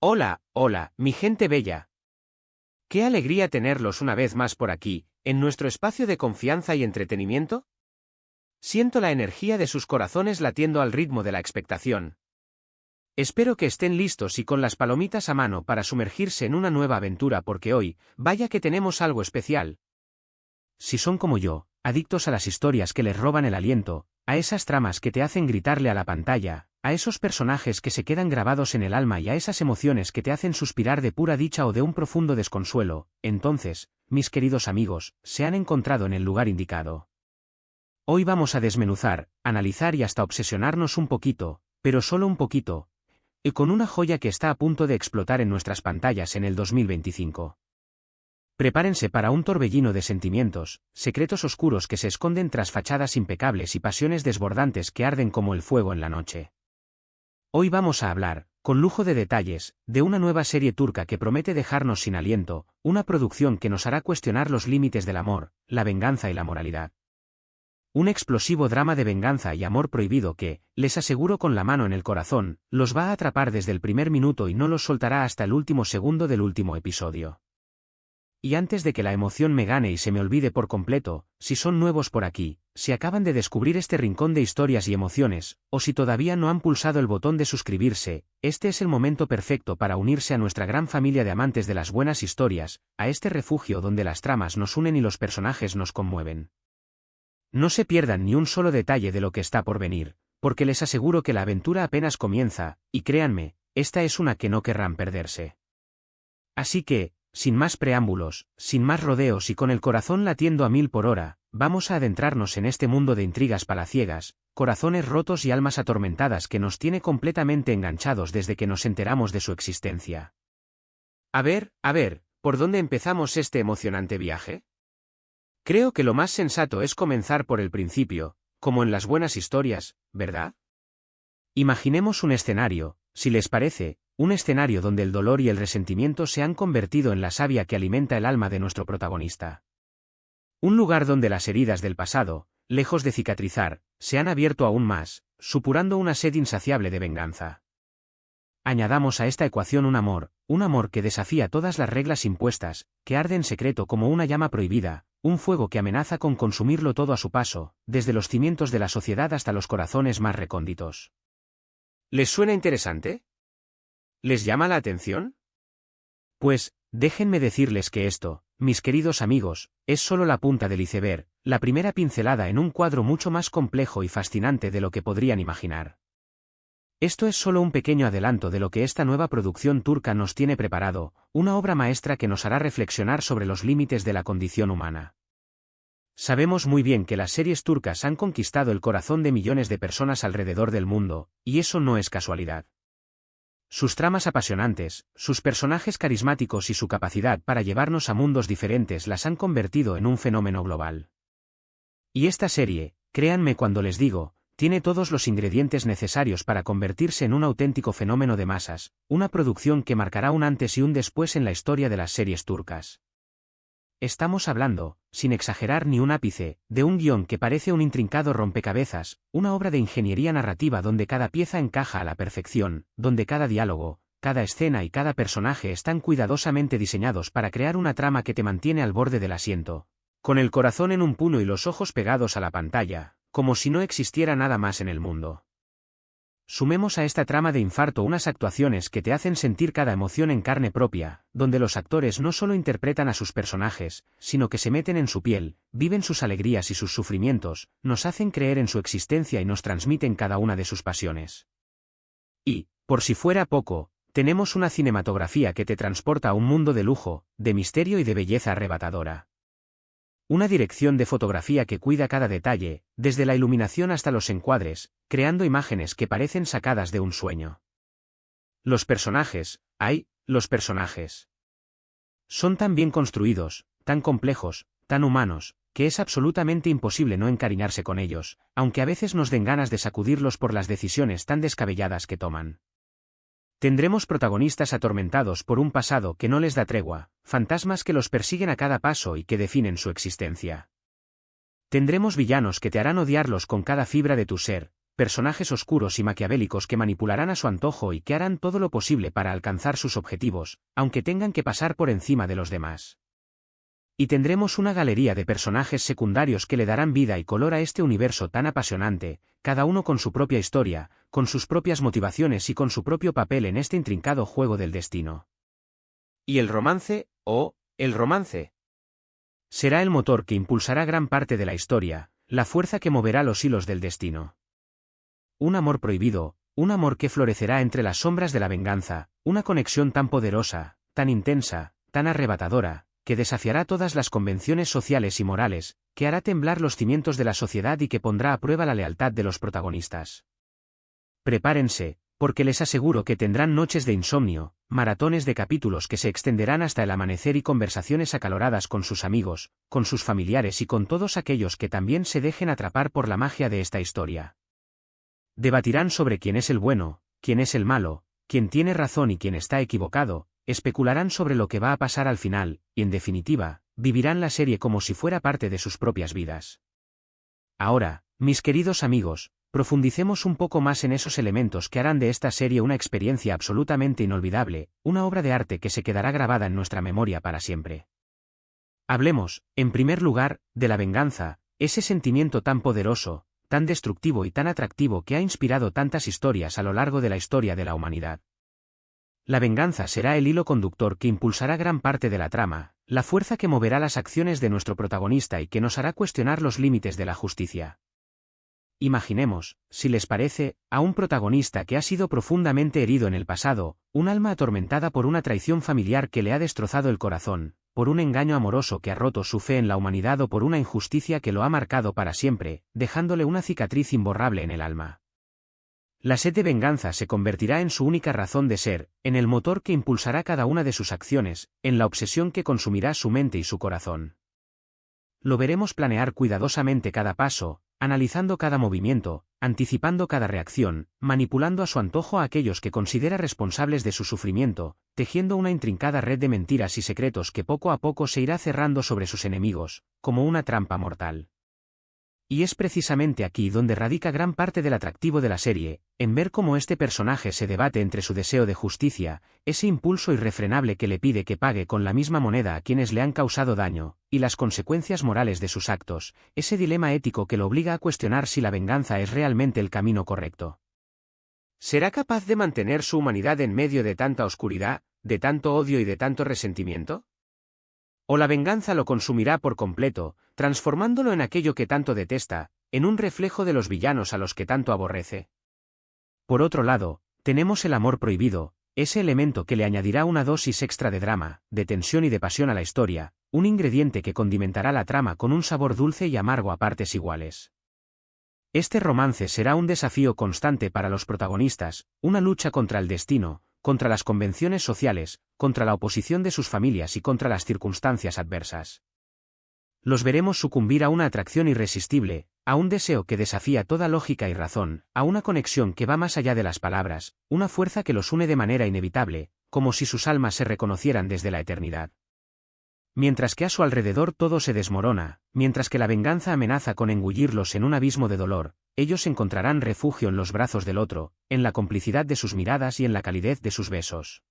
Hola, hola, mi gente bella. Qué alegría tenerlos una vez más por aquí, en nuestro espacio de confianza y entretenimiento. Siento la energía de sus corazones latiendo al ritmo de la expectación. Espero que estén listos y con las palomitas a mano para sumergirse en una nueva aventura porque hoy, vaya que tenemos algo especial. Si son como yo, adictos a las historias que les roban el aliento, a esas tramas que te hacen gritarle a la pantalla, a esos personajes que se quedan grabados en el alma y a esas emociones que te hacen suspirar de pura dicha o de un profundo desconsuelo, entonces, mis queridos amigos, se han encontrado en el lugar indicado. Hoy vamos a desmenuzar, analizar y hasta obsesionarnos un poquito, pero solo un poquito, y con una joya que está a punto de explotar en nuestras pantallas en el 2025. Prepárense para un torbellino de sentimientos, secretos oscuros que se esconden tras fachadas impecables y pasiones desbordantes que arden como el fuego en la noche. Hoy vamos a hablar, con lujo de detalles, de una nueva serie turca que promete dejarnos sin aliento, una producción que nos hará cuestionar los límites del amor, la venganza y la moralidad. Un explosivo drama de venganza y amor prohibido que, les aseguro con la mano en el corazón, los va a atrapar desde el primer minuto y no los soltará hasta el último segundo del último episodio. Y antes de que la emoción me gane y se me olvide por completo, si son nuevos por aquí, si acaban de descubrir este rincón de historias y emociones, o si todavía no han pulsado el botón de suscribirse, este es el momento perfecto para unirse a nuestra gran familia de amantes de las buenas historias, a este refugio donde las tramas nos unen y los personajes nos conmueven. No se pierdan ni un solo detalle de lo que está por venir, porque les aseguro que la aventura apenas comienza, y créanme, esta es una que no querrán perderse. Así que, sin más preámbulos, sin más rodeos y con el corazón latiendo a 1000 por hora, vamos a adentrarnos en este mundo de intrigas palaciegas, corazones rotos y almas atormentadas que nos tiene completamente enganchados desde que nos enteramos de su existencia. A ver, ¿por dónde empezamos este emocionante viaje? Creo que lo más sensato es comenzar por el principio, como en las buenas historias, ¿verdad? Imaginemos un escenario, si les parece, un escenario donde el dolor y el resentimiento se han convertido en la savia que alimenta el alma de nuestro protagonista. Un lugar donde las heridas del pasado, lejos de cicatrizar, se han abierto aún más, supurando una sed insaciable de venganza. Añadamos a esta ecuación un amor que desafía todas las reglas impuestas, que arde en secreto como una llama prohibida, un fuego que amenaza con consumirlo todo a su paso, desde los cimientos de la sociedad hasta los corazones más recónditos. ¿Les suena interesante? ¿Les llama la atención? Pues, déjenme decirles que esto, mis queridos amigos, es solo la punta del iceberg, la primera pincelada en un cuadro mucho más complejo y fascinante de lo que podrían imaginar. Esto es solo un pequeño adelanto de lo que esta nueva producción turca nos tiene preparado, una obra maestra que nos hará reflexionar sobre los límites de la condición humana. Sabemos muy bien que las series turcas han conquistado el corazón de millones de personas alrededor del mundo, y eso no es casualidad. Sus tramas apasionantes, sus personajes carismáticos y su capacidad para llevarnos a mundos diferentes las han convertido en un fenómeno global. Y esta serie, créanme cuando les digo, tiene todos los ingredientes necesarios para convertirse en un auténtico fenómeno de masas, una producción que marcará un antes y un después en la historia de las series turcas. Estamos hablando, sin exagerar ni un ápice, de un guión que parece un intrincado rompecabezas, una obra de ingeniería narrativa donde cada pieza encaja a la perfección, donde cada diálogo, cada escena y cada personaje están cuidadosamente diseñados para crear una trama que te mantiene al borde del asiento, con el corazón en un puño y los ojos pegados a la pantalla, como si no existiera nada más en el mundo. Sumemos a esta trama de infarto unas actuaciones que te hacen sentir cada emoción en carne propia, donde los actores no solo interpretan a sus personajes, sino que se meten en su piel, viven sus alegrías y sus sufrimientos, nos hacen creer en su existencia y nos transmiten cada una de sus pasiones. Y, por si fuera poco, tenemos una cinematografía que te transporta a un mundo de lujo, de misterio y de belleza arrebatadora. Una dirección de fotografía que cuida cada detalle, desde la iluminación hasta los encuadres, creando imágenes que parecen sacadas de un sueño. Los personajes, los personajes. Son tan bien construidos, tan complejos, tan humanos, que es absolutamente imposible no encariñarse con ellos, aunque a veces nos den ganas de sacudirlos por las decisiones tan descabelladas que toman. Tendremos protagonistas atormentados por un pasado que no les da tregua, fantasmas que los persiguen a cada paso y que definen su existencia. Tendremos villanos que te harán odiarlos con cada fibra de tu ser, personajes oscuros y maquiavélicos que manipularán a su antojo y que harán todo lo posible para alcanzar sus objetivos, aunque tengan que pasar por encima de los demás. Y tendremos una galería de personajes secundarios que le darán vida y color a este universo tan apasionante, cada uno con su propia historia, con sus propias motivaciones y con su propio papel en este intrincado juego del destino. ¿Y el romance? El romance será el motor que impulsará gran parte de la historia, la fuerza que moverá los hilos del destino. Un amor prohibido, un amor que florecerá entre las sombras de la venganza, una conexión tan poderosa, tan intensa, tan arrebatadora, que desafiará todas las convenciones sociales y morales, que hará temblar los cimientos de la sociedad y que pondrá a prueba la lealtad de los protagonistas. Prepárense, porque les aseguro que tendrán noches de insomnio, maratones de capítulos que se extenderán hasta el amanecer y conversaciones acaloradas con sus amigos, con sus familiares y con todos aquellos que también se dejen atrapar por la magia de esta historia. Debatirán sobre quién es el bueno, quién es el malo, quién tiene razón y quién está equivocado, especularán sobre lo que va a pasar al final, y en definitiva, vivirán la serie como si fuera parte de sus propias vidas. Ahora, mis queridos amigos, profundicemos un poco más en esos elementos que harán de esta serie una experiencia absolutamente inolvidable, una obra de arte que se quedará grabada en nuestra memoria para siempre. Hablemos, en primer lugar, de la venganza, ese sentimiento tan poderoso, tan destructivo y tan atractivo que ha inspirado tantas historias a lo largo de la historia de la humanidad. La venganza será el hilo conductor que impulsará gran parte de la trama, la fuerza que moverá las acciones de nuestro protagonista y que nos hará cuestionar los límites de la justicia. Imaginemos, si les parece, a un protagonista que ha sido profundamente herido en el pasado, un alma atormentada por una traición familiar que le ha destrozado el corazón, por un engaño amoroso que ha roto su fe en la humanidad o por una injusticia que lo ha marcado para siempre, dejándole una cicatriz imborrable en el alma. La sed de venganza se convertirá en su única razón de ser, en el motor que impulsará cada una de sus acciones, en la obsesión que consumirá su mente y su corazón. Lo veremos planear cuidadosamente cada paso, analizando cada movimiento, anticipando cada reacción, manipulando a su antojo a aquellos que considera responsables de su sufrimiento, tejiendo una intrincada red de mentiras y secretos que poco a poco se irá cerrando sobre sus enemigos, como una trampa mortal. Y es precisamente aquí donde radica gran parte del atractivo de la serie, en ver cómo este personaje se debate entre su deseo de justicia, ese impulso irrefrenable que le pide que pague con la misma moneda a quienes le han causado daño, y las consecuencias morales de sus actos, ese dilema ético que lo obliga a cuestionar si la venganza es realmente el camino correcto. ¿Será capaz de mantener su humanidad en medio de tanta oscuridad, de tanto odio y de tanto resentimiento? ¿O la venganza lo consumirá por completo, transformándolo en aquello que tanto detesta, en un reflejo de los villanos a los que tanto aborrece? Por otro lado, tenemos el amor prohibido, ese elemento que le añadirá una dosis extra de drama, de tensión y de pasión a la historia, un ingrediente que condimentará la trama con un sabor dulce y amargo a partes iguales. Este romance será un desafío constante para los protagonistas, una lucha contra el destino, contra las convenciones sociales, contra la oposición de sus familias y contra las circunstancias adversas. Los veremos sucumbir a una atracción irresistible, a un deseo que desafía toda lógica y razón, a una conexión que va más allá de las palabras, una fuerza que los une de manera inevitable, como si sus almas se reconocieran desde la eternidad. Mientras que a su alrededor todo se desmorona, mientras que la venganza amenaza con engullirlos en un abismo de dolor, ellos encontrarán refugio en los brazos del otro, en la complicidad de sus miradas y en la calidez de sus besos.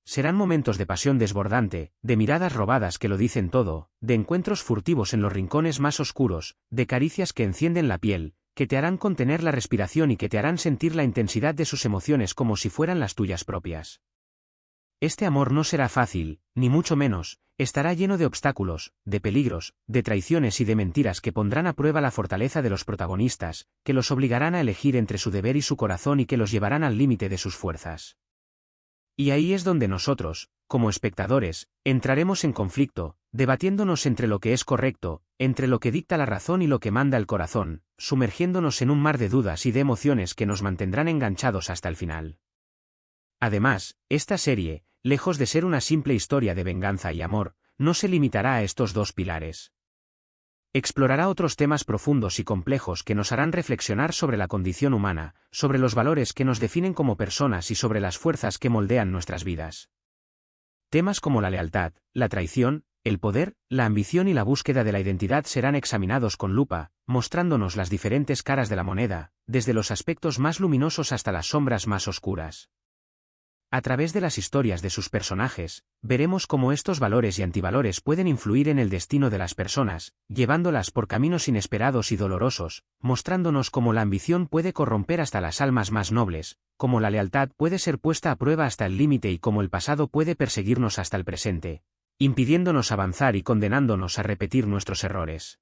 Serán momentos de pasión desbordante, de miradas robadas que lo dicen todo, de encuentros furtivos en los rincones más oscuros, de caricias que encienden la piel, que te harán contener la respiración y que te harán sentir la intensidad de sus emociones como si fueran las tuyas propias. Este amor no será fácil, ni mucho menos, estará lleno de obstáculos, de peligros, de traiciones y de mentiras que pondrán a prueba la fortaleza de los protagonistas, que los obligarán a elegir entre su deber y su corazón y que los llevarán al límite de sus fuerzas. Y ahí es donde nosotros, como espectadores, entraremos en conflicto, debatiéndonos entre lo que es correcto, entre lo que dicta la razón y lo que manda el corazón, sumergiéndonos en un mar de dudas y de emociones que nos mantendrán enganchados hasta el final. Además, esta serie, lejos de ser una simple historia de venganza y amor, no se limitará a estos dos pilares. Explorará otros temas profundos y complejos que nos harán reflexionar sobre la condición humana, sobre los valores que nos definen como personas y sobre las fuerzas que moldean nuestras vidas. Temas como la lealtad, la traición, El poder, la ambición y la búsqueda de la identidad serán examinados con lupa, mostrándonos las diferentes caras de la moneda, desde los aspectos más luminosos hasta las sombras más oscuras. A través de las historias de sus personajes, veremos cómo estos valores y antivalores pueden influir en el destino de las personas, llevándolas por caminos inesperados y dolorosos, mostrándonos cómo la ambición puede corromper hasta las almas más nobles, cómo la lealtad puede ser puesta a prueba hasta el límite y cómo el pasado puede perseguirnos hasta el presente, impidiéndonos avanzar y condenándonos a repetir nuestros errores.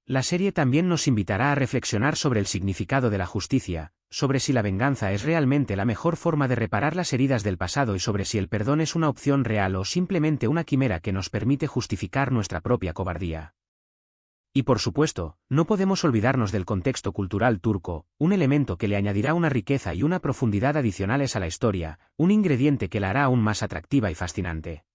La serie también nos invitará a reflexionar sobre el significado de la justicia, sobre si la venganza es realmente la mejor forma de reparar las heridas del pasado y sobre si el perdón es una opción real o simplemente una quimera que nos permite justificar nuestra propia cobardía. Y por supuesto, no podemos olvidarnos del contexto cultural turco, un elemento que le añadirá una riqueza y una profundidad adicionales a la historia, un ingrediente que la hará aún más atractiva y fascinante.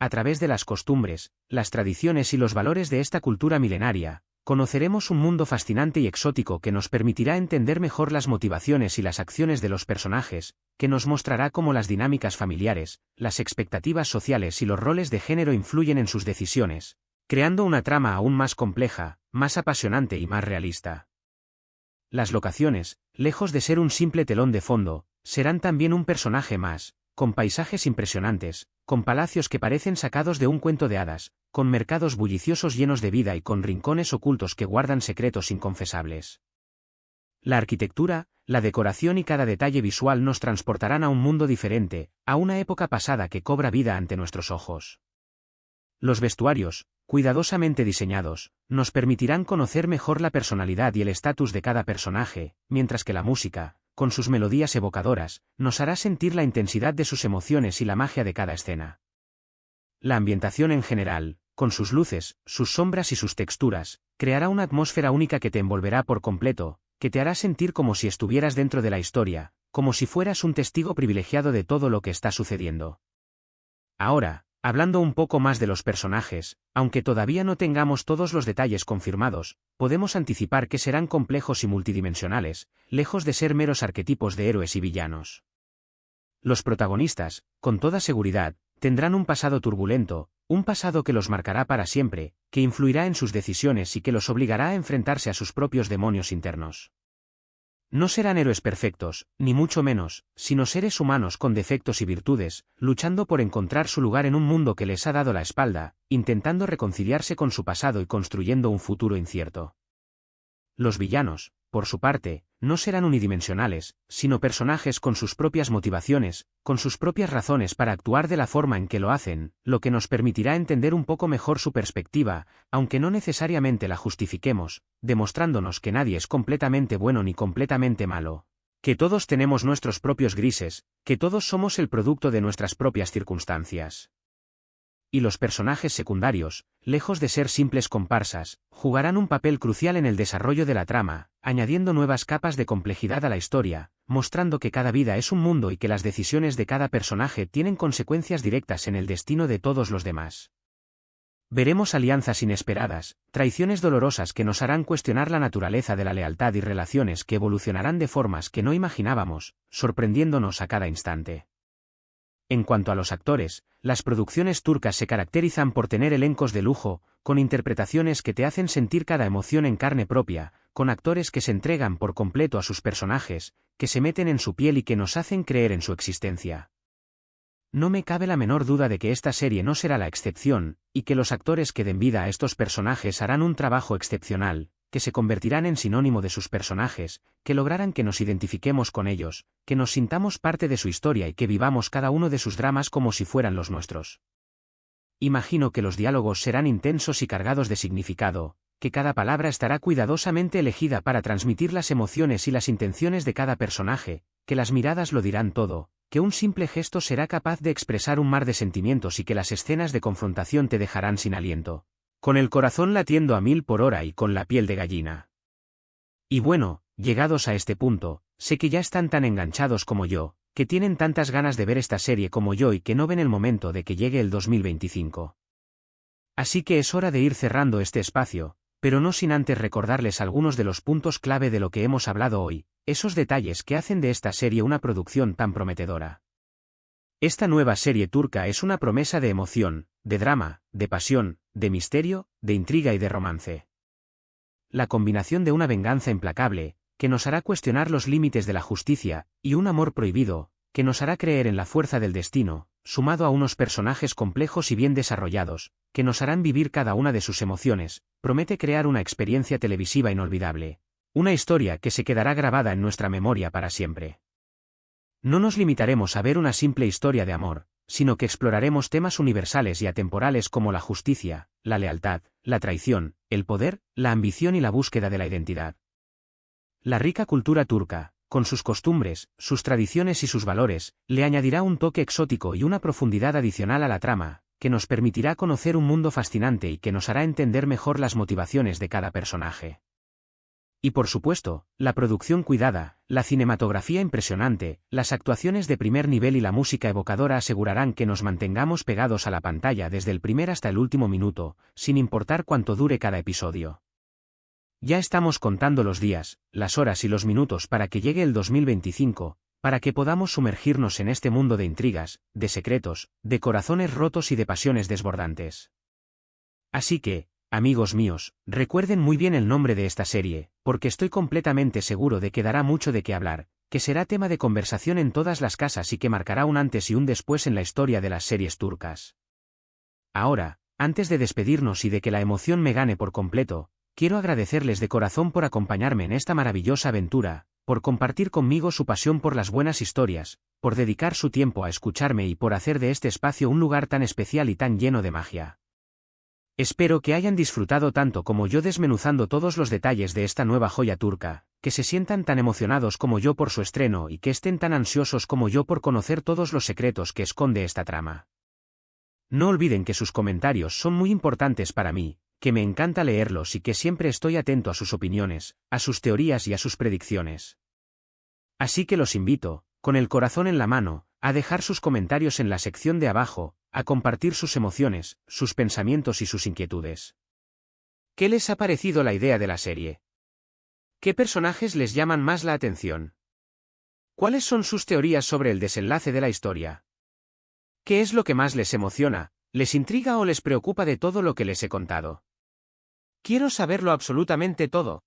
A través de las costumbres, las tradiciones y los valores de esta cultura milenaria, conoceremos un mundo fascinante y exótico que nos permitirá entender mejor las motivaciones y las acciones de los personajes, que nos mostrará cómo las dinámicas familiares, las expectativas sociales y los roles de género influyen en sus decisiones, creando una trama aún más compleja, más apasionante y más realista. Las locaciones, lejos de ser un simple telón de fondo, serán también un personaje más, con paisajes impresionantes, con palacios que parecen sacados de un cuento de hadas, con mercados bulliciosos llenos de vida y con rincones ocultos que guardan secretos inconfesables. La arquitectura, la decoración y cada detalle visual nos transportarán a un mundo diferente, a una época pasada que cobra vida ante nuestros ojos. Los vestuarios, cuidadosamente diseñados, nos permitirán conocer mejor la personalidad y el estatus de cada personaje, mientras que la música, con sus melodías evocadoras, nos hará sentir la intensidad de sus emociones y la magia de cada escena. La ambientación en general, con sus luces, sus sombras y sus texturas, creará una atmósfera única que te envolverá por completo, que te hará sentir como si estuvieras dentro de la historia, como si fueras un testigo privilegiado de todo lo que está sucediendo. Ahora, hablando un poco más de los personajes, aunque todavía no tengamos todos los detalles confirmados, podemos anticipar que serán complejos y multidimensionales, lejos de ser meros arquetipos de héroes y villanos. Los protagonistas, con toda seguridad, tendrán un pasado turbulento, un pasado que los marcará para siempre, que influirá en sus decisiones y que los obligará a enfrentarse a sus propios demonios internos. No serán héroes perfectos, ni mucho menos, sino seres humanos con defectos y virtudes, luchando por encontrar su lugar en un mundo que les ha dado la espalda, intentando reconciliarse con su pasado y construyendo un futuro incierto. Los villanos, por su parte, no serán unidimensionales, sino personajes con sus propias motivaciones, con sus propias razones para actuar de la forma en que lo hacen, lo que nos permitirá entender un poco mejor su perspectiva, aunque no necesariamente la justifiquemos, demostrándonos que nadie es completamente bueno ni completamente malo, que todos tenemos nuestros propios grises, que todos somos el producto de nuestras propias circunstancias. Y los personajes secundarios, lejos de ser simples comparsas, jugarán un papel crucial en el desarrollo de la trama, añadiendo nuevas capas de complejidad a la historia, mostrando que cada vida es un mundo y que las decisiones de cada personaje tienen consecuencias directas en el destino de todos los demás. Veremos alianzas inesperadas, traiciones dolorosas que nos harán cuestionar la naturaleza de la lealtad y relaciones que evolucionarán de formas que no imaginábamos, sorprendiéndonos a cada instante. En cuanto a los actores, las producciones turcas se caracterizan por tener elencos de lujo, con interpretaciones que te hacen sentir cada emoción en carne propia, con actores que se entregan por completo a sus personajes, que se meten en su piel y que nos hacen creer en su existencia. No me cabe la menor duda de que esta serie no será la excepción, y que los actores que den vida a estos personajes harán un trabajo excepcional, que se convertirán en sinónimo de sus personajes, que lograrán que nos identifiquemos con ellos, que nos sintamos parte de su historia y que vivamos cada uno de sus dramas como si fueran los nuestros. Imagino que los diálogos serán intensos y cargados de significado, que cada palabra estará cuidadosamente elegida para transmitir las emociones y las intenciones de cada personaje, que las miradas lo dirán todo, que un simple gesto será capaz de expresar un mar de sentimientos y que las escenas de confrontación te dejarán sin aliento, con el corazón latiendo a 1000 por hora y con la piel de gallina. Y bueno, llegados a este punto, sé que ya están tan enganchados como yo, que tienen tantas ganas de ver esta serie como yo y que no ven el momento de que llegue el 2025. Así que es hora de ir cerrando este espacio, pero no sin antes recordarles algunos de los puntos clave de lo que hemos hablado hoy, esos detalles que hacen de esta serie una producción tan prometedora. Esta nueva serie turca es una promesa de emoción, de drama, de pasión, de misterio, de intriga y de romance. La combinación de una venganza implacable, que nos hará cuestionar los límites de la justicia, y un amor prohibido, que nos hará creer en la fuerza del destino, sumado a unos personajes complejos y bien desarrollados, que nos harán vivir cada una de sus emociones, promete crear una experiencia televisiva inolvidable. Una historia que se quedará grabada en nuestra memoria para siempre. No nos limitaremos a ver una simple historia de amor, sino que exploraremos temas universales y atemporales como la justicia, la lealtad, la traición, el poder, la ambición y la búsqueda de la identidad. La rica cultura turca, con sus costumbres, sus tradiciones y sus valores, le añadirá un toque exótico y una profundidad adicional a la trama, que nos permitirá conocer un mundo fascinante y que nos hará entender mejor las motivaciones de cada personaje. Y por supuesto, la producción cuidada, la cinematografía impresionante, las actuaciones de primer nivel y la música evocadora asegurarán que nos mantengamos pegados a la pantalla desde el primer hasta el último minuto, sin importar cuánto dure cada episodio. Ya estamos contando los días, las horas y los minutos para que llegue el 2025, para que podamos sumergirnos en este mundo de intrigas, de secretos, de corazones rotos y de pasiones desbordantes. Así que, amigos míos, recuerden muy bien el nombre de esta serie, porque estoy completamente seguro de que dará mucho de qué hablar, que será tema de conversación en todas las casas y que marcará un antes y un después en la historia de las series turcas. Ahora, antes de despedirnos y de que la emoción me gane por completo, quiero agradecerles de corazón por acompañarme en esta maravillosa aventura, por compartir conmigo su pasión por las buenas historias, por dedicar su tiempo a escucharme y por hacer de este espacio un lugar tan especial y tan lleno de magia. Espero que hayan disfrutado tanto como yo desmenuzando todos los detalles de esta nueva joya turca, que se sientan tan emocionados como yo por su estreno y que estén tan ansiosos como yo por conocer todos los secretos que esconde esta trama. No olviden que sus comentarios son muy importantes para mí, que me encanta leerlos y que siempre estoy atento a sus opiniones, a sus teorías y a sus predicciones. Así que los invito, con el corazón en la mano, a dejar sus comentarios en la sección de abajo, a compartir sus emociones, sus pensamientos y sus inquietudes. ¿Qué les ha parecido la idea de la serie? ¿Qué personajes les llaman más la atención? ¿Cuáles son sus teorías sobre el desenlace de la historia? ¿Qué es lo que más les emociona, les intriga o les preocupa de todo lo que les he contado? Quiero saberlo absolutamente todo.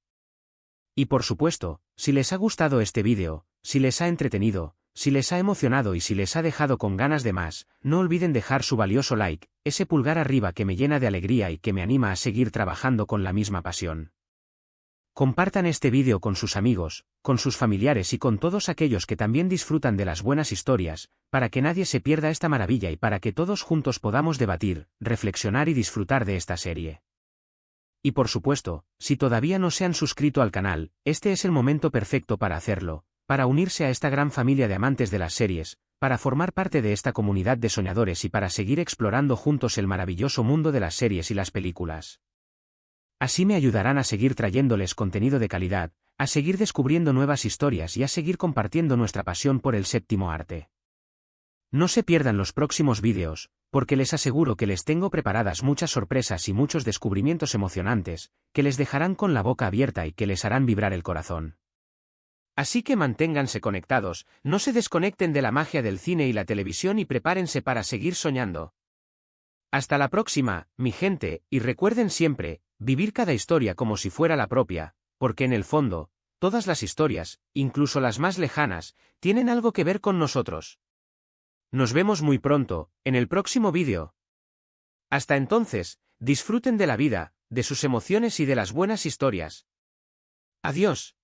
Y por supuesto, si les ha gustado este vídeo, si les ha entretenido, si les ha emocionado y si les ha dejado con ganas de más, no olviden dejar su valioso like, ese pulgar arriba que me llena de alegría y que me anima a seguir trabajando con la misma pasión. Compartan este vídeo con sus amigos, con sus familiares y con todos aquellos que también disfrutan de las buenas historias, para que nadie se pierda esta maravilla y para que todos juntos podamos debatir, reflexionar y disfrutar de esta serie. Y por supuesto, si todavía no se han suscrito al canal, este es el momento perfecto para hacerlo, para unirse a esta gran familia de amantes de las series, para formar parte de esta comunidad de soñadores y para seguir explorando juntos el maravilloso mundo de las series y las películas. Así me ayudarán a seguir trayéndoles contenido de calidad, a seguir descubriendo nuevas historias y a seguir compartiendo nuestra pasión por el séptimo arte. No se pierdan los próximos vídeos, porque les aseguro que les tengo preparadas muchas sorpresas y muchos descubrimientos emocionantes, que les dejarán con la boca abierta y que les harán vibrar el corazón. Así que manténganse conectados, no se desconecten de la magia del cine y la televisión y prepárense para seguir soñando. Hasta la próxima, mi gente, y recuerden siempre, vivir cada historia como si fuera la propia, porque en el fondo, todas las historias, incluso las más lejanas, tienen algo que ver con nosotros. Nos vemos muy pronto, en el próximo vídeo. Hasta entonces, disfruten de la vida, de sus emociones y de las buenas historias. Adiós.